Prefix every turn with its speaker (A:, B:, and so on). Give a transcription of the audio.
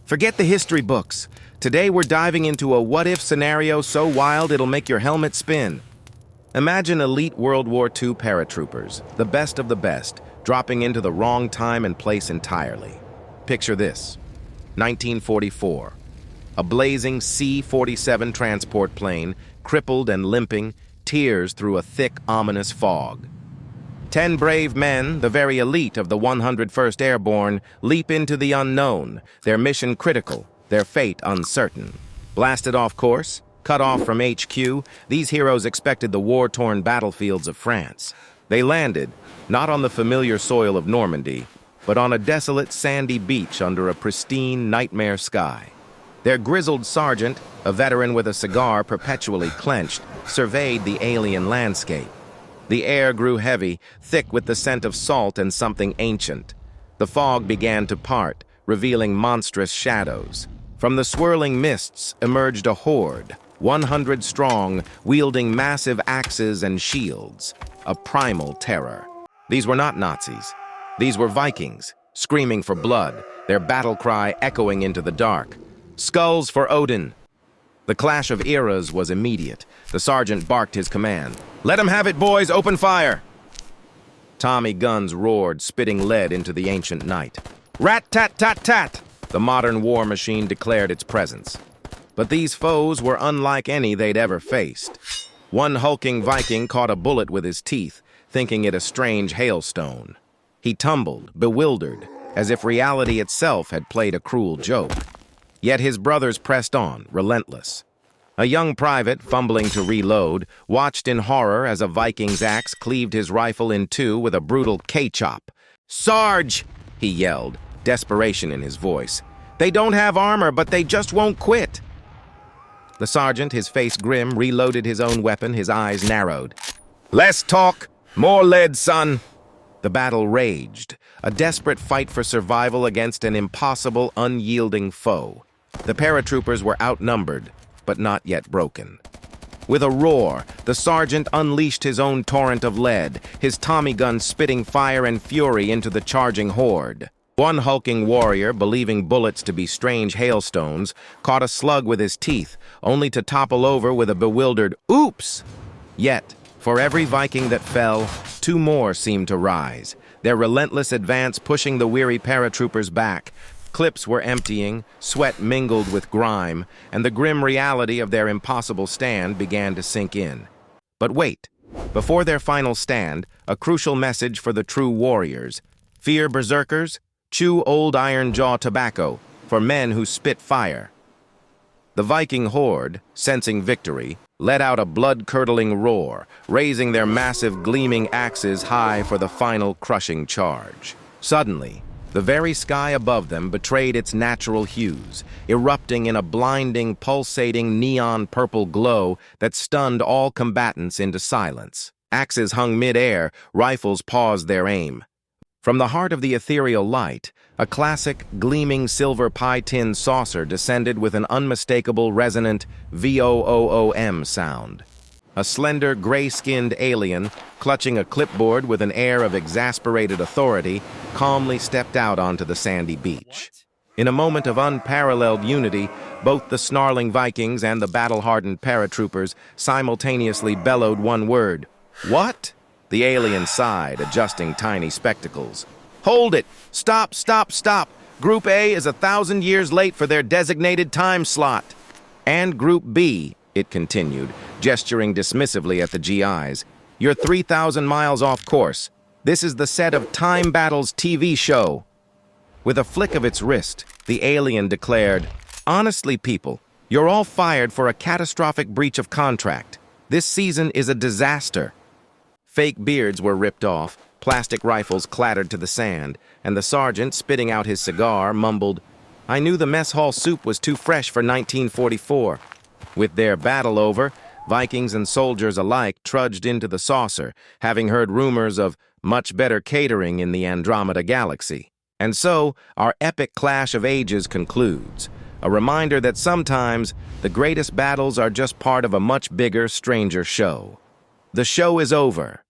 A: Forget the history books. Today we're diving into a what-if scenario so wild it'll make your helmet spin. Imagine elite World War II paratroopers, the best of the best, dropping into the wrong time and place entirely. Picture this. 1944. A blazing C-47 transport plane, crippled and limping, tears through a thick, ominous fog. 10 brave men, the very elite of the 101st Airborne, leap into the unknown, their mission critical, their fate uncertain. Blasted off course, cut off from HQ, these heroes expected the war-torn battlefields of France. They landed, not on the familiar soil of Normandy, but on a desolate sandy beach under a pristine nightmare sky. Their grizzled sergeant, a veteran with a cigar perpetually clenched, surveyed the alien landscape. The air grew heavy, thick with the scent of salt and something ancient. The fog began to part, revealing monstrous shadows. From the swirling mists emerged a horde, 100 strong, wielding massive axes and shields, a primal terror. These were not Nazis. These were Vikings, screaming for blood, their battle cry echoing into the dark. Skulls for Odin! The clash of eras was immediate. The sergeant barked his command. "Let 'em have it, boys! Open fire!" Tommy guns roared, spitting lead into the ancient night. Rat-tat-tat-tat! The modern war machine declared its presence. But these foes were unlike any they'd ever faced. One hulking Viking caught a bullet with his teeth, thinking it a strange hailstone. He tumbled, bewildered, as if reality itself had played a cruel joke. Yet his brothers pressed on, relentless. A young private, fumbling to reload, watched in horror as a Viking's axe cleaved his rifle in two with a brutal K-chop. "Sarge!" he yelled, desperation in his voice. "They don't have armor, but they just won't quit." The sergeant, his face grim, reloaded his own weapon, his eyes narrowed. "Less talk, more lead, son!" The battle raged, a desperate fight for survival against an impossible, unyielding foe. The paratroopers were outnumbered, but not yet broken. With a roar, the sergeant unleashed his own torrent of lead, his Tommy gun spitting fire and fury into the charging horde. One hulking warrior, believing bullets to be strange hailstones, caught a slug with his teeth, only to topple over with a bewildered "Oops!" Yet, for every Viking that fell, two more seemed to rise, their relentless advance pushing the weary paratroopers back. Clips were emptying, sweat mingled with grime, and the grim reality of their impossible stand began to sink in. But wait, before their final stand, a crucial message for the true warriors. Fear berserkers? Chew old iron jaw tobacco, for men who spit fire. The Viking horde, sensing victory, let out a blood-curdling roar, raising their massive gleaming axes high for the final crushing charge. Suddenly, the very sky above them betrayed its natural hues, erupting in a blinding, pulsating neon purple glow that stunned all combatants into silence. Axes hung mid-air, rifles paused their aim. From the heart of the ethereal light, a classic, gleaming silver pie tin saucer descended with an unmistakable, resonant VOOOM sound. A slender, gray-skinned alien, clutching a clipboard with an air of exasperated authority, calmly stepped out onto the sandy beach. In a moment of unparalleled unity, both the snarling Vikings and the battle-hardened paratroopers simultaneously bellowed one word. "What?" The alien sighed, adjusting tiny spectacles. "Hold it! Stop, stop, stop! Group A is 1,000 years late for their designated time slot." "And Group B," it continued, gesturing dismissively at the GIs. "You're 3,000 miles off course. This is the set of Time Battle's TV show." With a flick of its wrist, the alien declared, "Honestly, people, you're all fired for a catastrophic breach of contract. This season is a disaster." Fake beards were ripped off, plastic rifles clattered to the sand, and the sergeant, spitting out his cigar, mumbled, "I knew the mess hall soup was too fresh for 1944. With their battle over, Vikings and soldiers alike trudged into the saucer, having heard rumors of much better catering in the Andromeda galaxy. And so, our epic clash of ages concludes, a reminder that sometimes the greatest battles are just part of a much bigger, stranger show. The show is over.